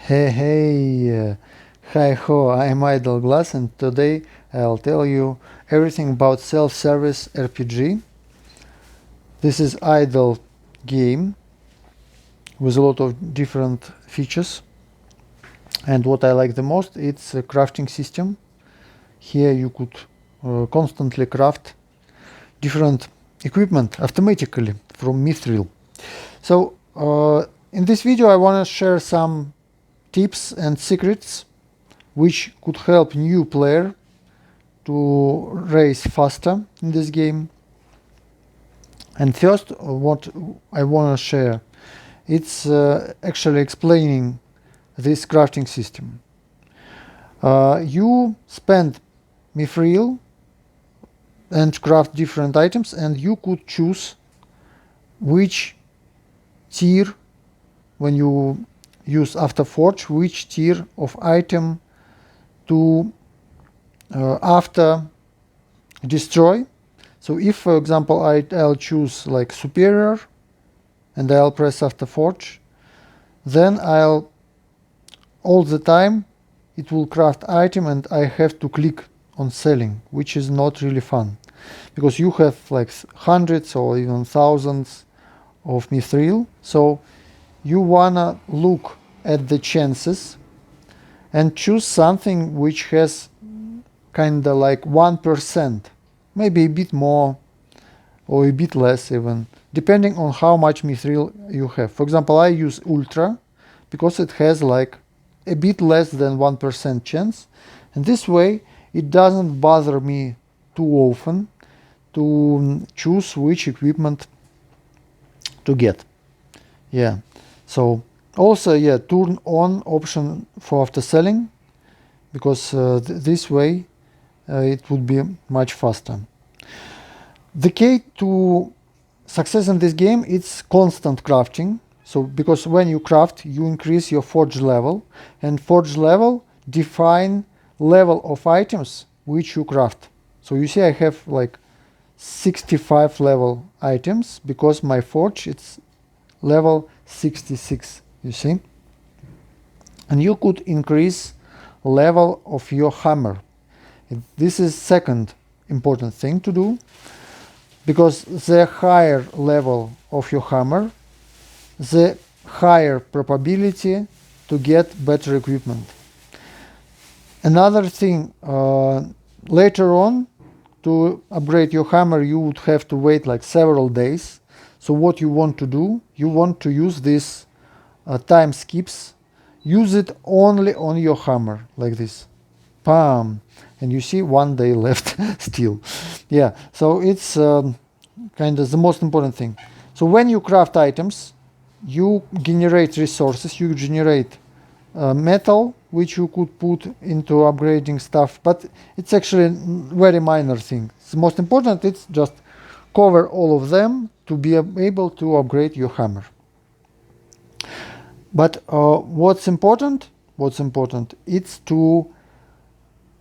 Hey, hi ho, I'm Igroglaz and today I'll tell you everything about self-service RPG. This is idle game with a lot of different features, and what I like the most, it's a crafting system. Here you could constantly craft different equipment automatically from Mithril. So in this video I want to share some tips and secrets which could help new player to race faster in this game. And first, what I want to share, it's actually explaining this crafting system. You spend mithril and craft different items, and you could choose which tier, when you use Afterforge, which tier of item to after destroy. So if, for example, I'll choose like superior and I'll press Afterforge, then I'll all the time it will craft item and I have to click on selling, which is not really fun because you have like hundreds or even thousands of mithril. So you wanna look at the chances and choose something which has kinda like 1%, maybe a bit more or a bit less even, depending on how much mithril you have. For example, I use Ultra because it has like a bit less than 1% chance, and this way it doesn't bother me too often to choose which equipment to get. Yeah, so also, yeah, turn on option for after selling, because this way it would be much faster. The key to success in this game is constant crafting. So because when you craft, you increase your forge level, and forge level define level of items which you craft. So you see I have like 65 level items because my forge it's level 66, you see. And you could increase level of your hammer. This is second important thing to do, because the higher level of your hammer, the higher probability to get better equipment. Another thing, later on, to upgrade your hammer, you would have to wait like several days. So what you want to do, you want to use this time skips. Use it only on your hammer, like this. Bam! And you see 1 day left still. Yeah, so it's kind of the most important thing. So when you craft items, you generate resources, you generate metal, which you could put into upgrading stuff, but it's actually a very minor thing. The most important, it's just cover all of them to be able to upgrade your hammer. But what's important? It's to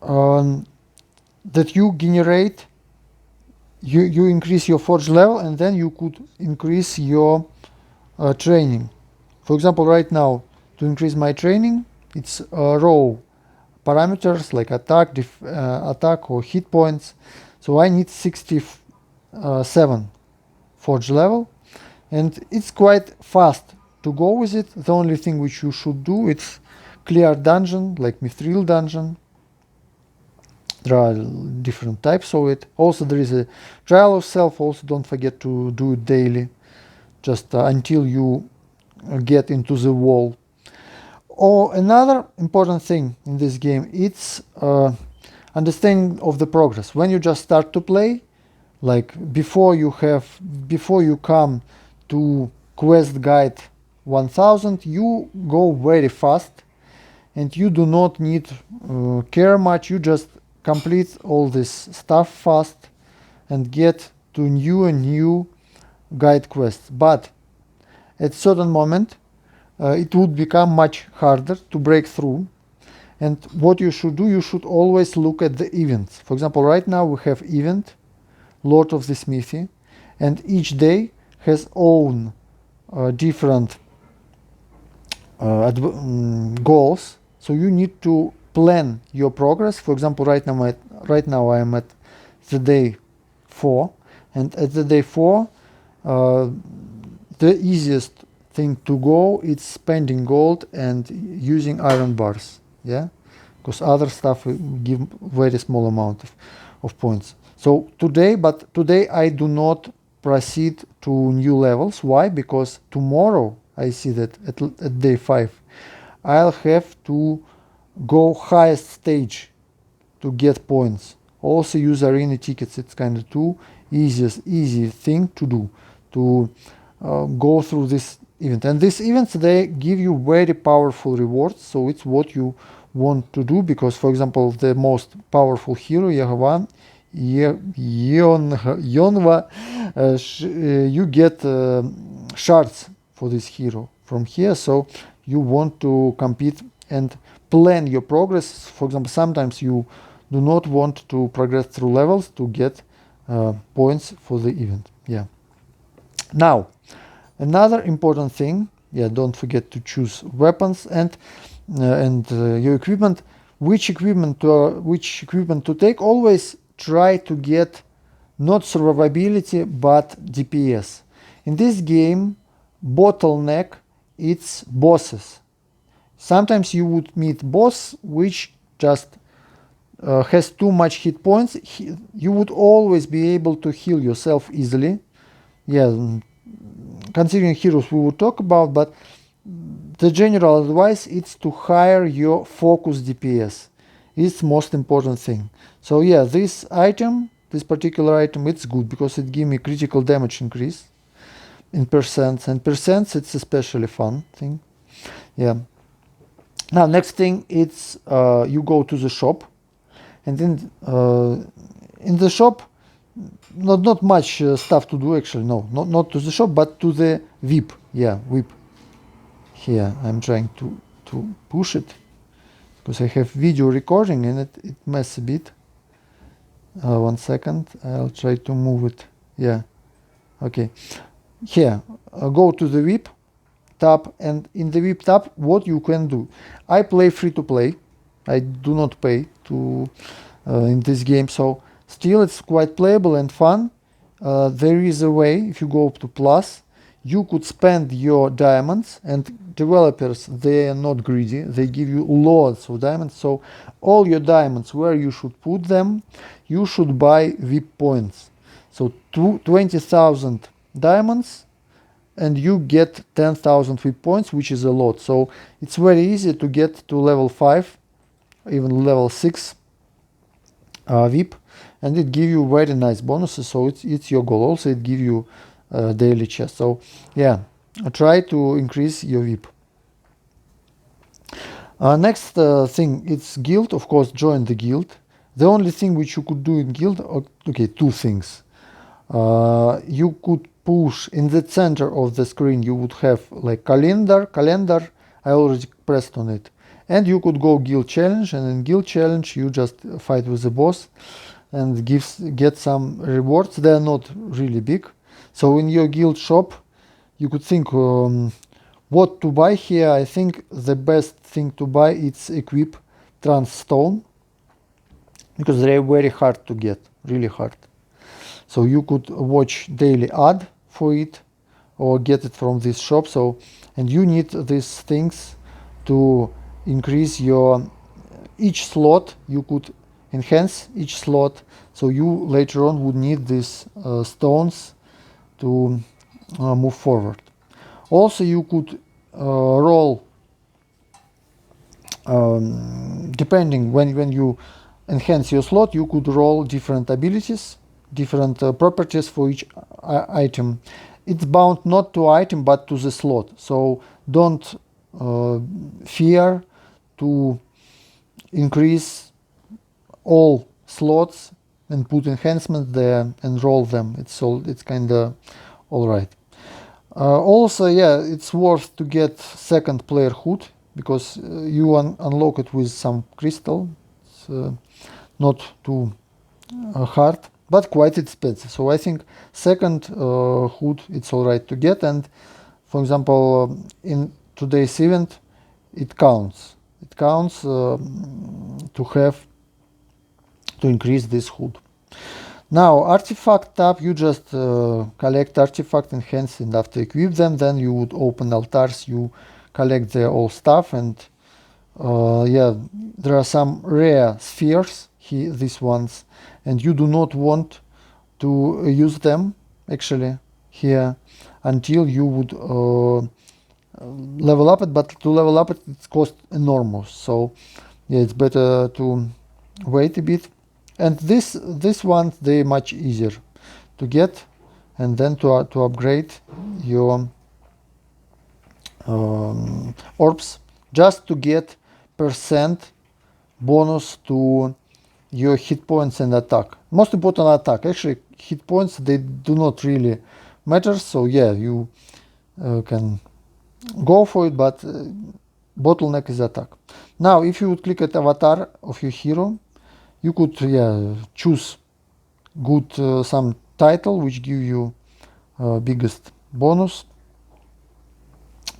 that you generate, you increase your forge level, and then you could increase your training. For example, right now, to increase my training, it's raw parameters like attack or hit points. So I need 67 forge level, and it's quite fast to go with it. The only thing which you should do, it's clear dungeon, like mithril dungeon. There are different types of it. Also, there is a trial of self. Also, don't forget to do it daily, just until you get into the wall. Or another important thing in this game, it's understanding of the progress. When you just start to play, like before you come to quest guide 1000, you go very fast, and you do not need care much. You just complete all this stuff fast and get to new guide quests. But at certain moment it would become much harder to break through, and what you should do, you should always look at the events. For example, right now we have event Lord of the Smithy, and each day has own different goals. So you need to plan your progress. For example, right now I am at the day 4, and at the day 4, the easiest thing to go is spending gold and using iron bars. Yeah, because other stuff give very small amount of points. So today I do not proceed to new levels. Why? Because tomorrow I see that at day 5 I'll have to go highest stage to get points. Also use arena tickets. It's kind of too easy thing to do, to go through this event. And these events, they give you very powerful rewards. So it's what you want to do, because, for example, the most powerful hero, Yonva, you get shards for this hero from here. So you want to compete and plan your progress. For example, sometimes you do not want to progress through levels to get points for the event. Yeah. Now, another important thing. Yeah, don't forget to choose weapons and your equipment. Which equipment to take? Always try to get not survivability but DPS. In this game, bottleneck it's bosses. Sometimes you would meet boss which just has too much hit points. You would always be able to heal yourself easily. Yeah, considering heroes we will talk about, but the general advice is to hire your focus DPS. It's most important thing. So yeah, this particular item, it's good because it gives me critical damage increase in percents, and percents it's especially fun thing. Yeah. Now next thing, it's you go to the shop, and then in the shop not much stuff to do actually. No, not to the shop, but to the VIP. Yeah, VIP. Here I'm trying to push it because I have video recording and it messes a bit. 1 second, I'll try to move it. Yeah, okay. Here, go to the VIP tab, and in the VIP tab, what you can do. I play free to play. I do not pay to in this game, so still it's quite playable and fun. There is a way, if you go up to plus, you could spend your diamonds, and developers, they are not greedy, they give you loads of diamonds. So all your diamonds, where you should put them, you should buy VIP points. So 20,000 diamonds and you get 10,000 VIP points, which is a lot. So it's very easy to get to level 5, even level 6 VIP, and it give you very nice bonuses. So it's your goal. Also it give you daily chest. So yeah, try to increase your VIP. Next thing, it's guild. Of course, join the guild. The only thing which you could do in guild, okay, two things. You could push in the center of the screen, you would have like calendar. I already pressed on it, and you could go guild challenge, and in guild challenge you just fight with the boss and get some rewards. They are not really big. So in your guild shop, you could think what to buy here. I think the best thing to buy is equip trans stone, because they are very hard to get, really hard. So you could watch daily ad for it or get it from this shop. So, and you need these things to increase your each slot. You could enhance each slot. So you later on would need these stones to move forward. Also, you could roll, depending when you enhance your slot, you could roll different abilities, different properties for each item. It's bound not to item but to the slot. So don't fear to increase all slots and put enhancements there and roll them. It's kind of all right. Also, yeah, it's worth to get second player hood, because you unlock it with some crystal. It's not too hard, but quite expensive. So I think second hood it's all right to get. And for example, in today's event, it counts. It counts to increase this HUD. Now, artifact tab, you just collect artifact, enhance, and after equip them, then you would open altars, you collect their all stuff, and yeah, there are some rare spheres here, these ones, and you do not want to use them actually here until you would level up it, but to level up it, it costs enormous. So yeah, it's better to wait a bit. And this one, they much easier to get, and then to upgrade your orbs, just to get percent bonus to your hit points and attack. Most important, attack. Actually, hit points, they do not really matter. So yeah, you can go for it, but bottleneck is attack. Now, if you would click at avatar of your hero, you could choose good some title which give you biggest bonus.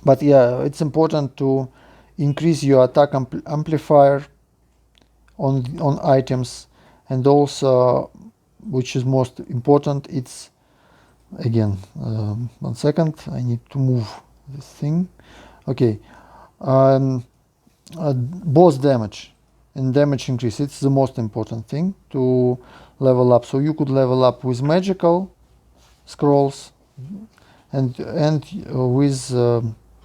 But yeah, it's important to increase your attack amplifier on items, and also, which is most important, it's again 1 second, I need to move this thing. Okay, boss damage and damage increase, it's the most important thing to level up. So you could level up with magical scrolls and with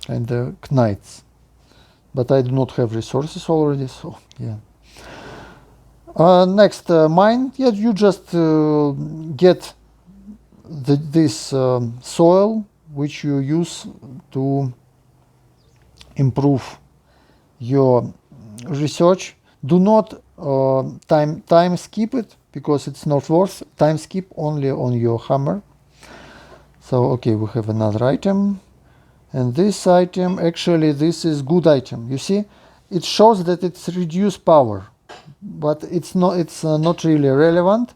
and knights, but I do not have resources already, so yeah. Next, mine. Yeah, you just get this soil which you use to improve your research. Do not time skip it, because it's not worth time skip only on your hammer. So okay, we have another item, and this item, actually this is good item. You see, it shows that it's reduced power, but it's not really relevant,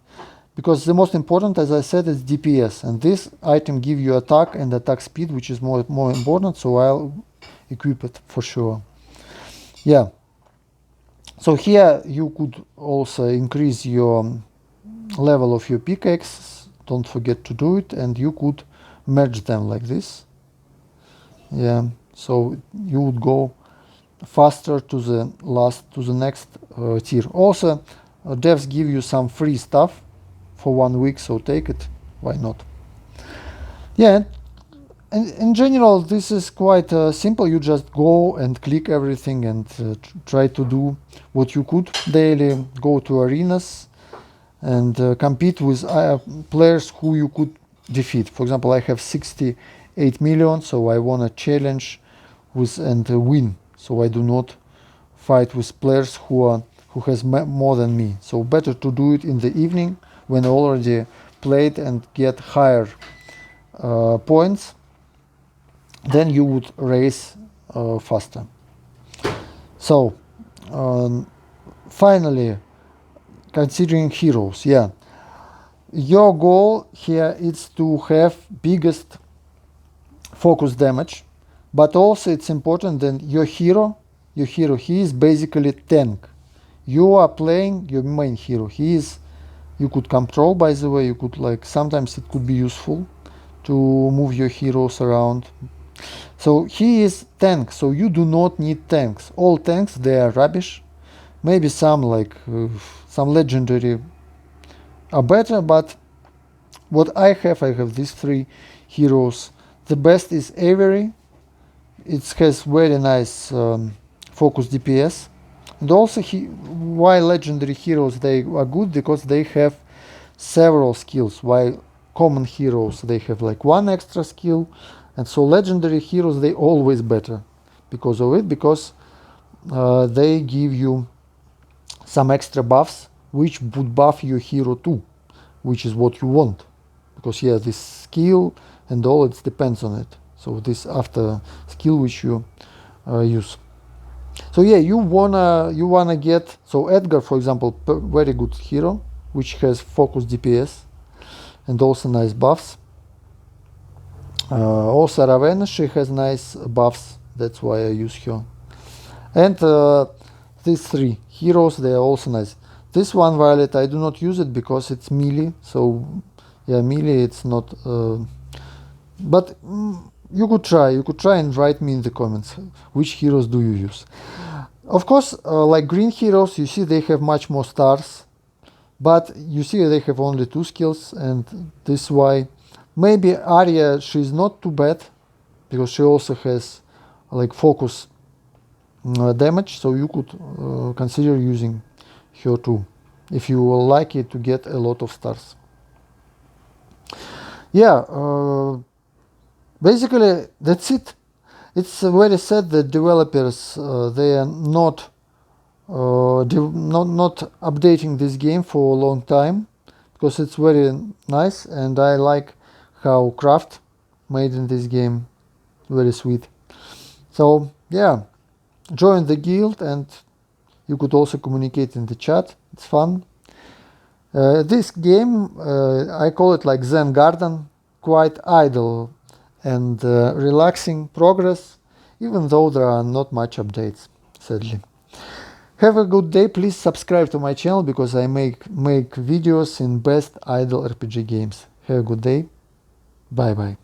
because the most important, as I said, is DPS, and this item give you attack and attack speed, which is more important, so I'll equip it for sure. Yeah, so here you could also increase your level of your pickaxe, don't forget to do it, and you could merge them like this. Yeah, so you would go faster to the next tier. Also, devs give you some free stuff for 1 week, so take it, why not? Yeah, and in general this is quite simple. You just go and click everything and try to do what you could daily, go to arenas and compete with players who you could defeat. For example, I have 68 million, so I want to challenge with and win, so I do not fight with players who has more than me. So better to do it in the evening when I already played and get higher points, then you would race faster. So finally, considering heroes, yeah, your goal here is to have biggest focus damage, but also it's important that your hero, he is basically tank. You are playing your main hero. You could control, by the way, you could, like, sometimes it could be useful to move your heroes around. So he is tank, so you do not need tanks. All tanks, they are rubbish. Maybe some some legendary are better, but what I have these 3 heroes. The best is Avery. It has very nice focus DPS, and also why legendary heroes they are good, because they have several skills, while common heroes they have like 1 extra skill, and so legendary heroes they always better because of it, because they give you some extra buffs which would buff your hero too, which is what you want, because yeah, this skill and all, it depends on it. So this after skill which you use. So yeah, you wanna get, so Edgar, for example, very good hero which has focus DPS and also nice buffs. Also Ravenna, she has nice buffs, that's why I use her. And these three heroes, they are also nice. This one Violet, I do not use it because it's melee. So yeah, melee, it's not. But you could try. You could try and write me in the comments which heroes do you use. Of course, like green heroes, you see they have much more stars. But you see they have only 2 skills, and this is why maybe Arya, she's not too bad because she also has like focus damage, so you could consider using her too if you will like it to get a lot of stars. Yeah, basically that's it. It's very sad that developers they are not not updating this game for a long time, because it's very nice and I like how craft made in this game, very sweet. So yeah, join the guild and you could also communicate in the chat, it's fun. This game, I call it like Zen Garden, quite idle and relaxing progress, even though there are not much updates, sadly. Have a good day. Please subscribe to my channel because I make videos in best idle RPG games. Have a good day. Bye bye.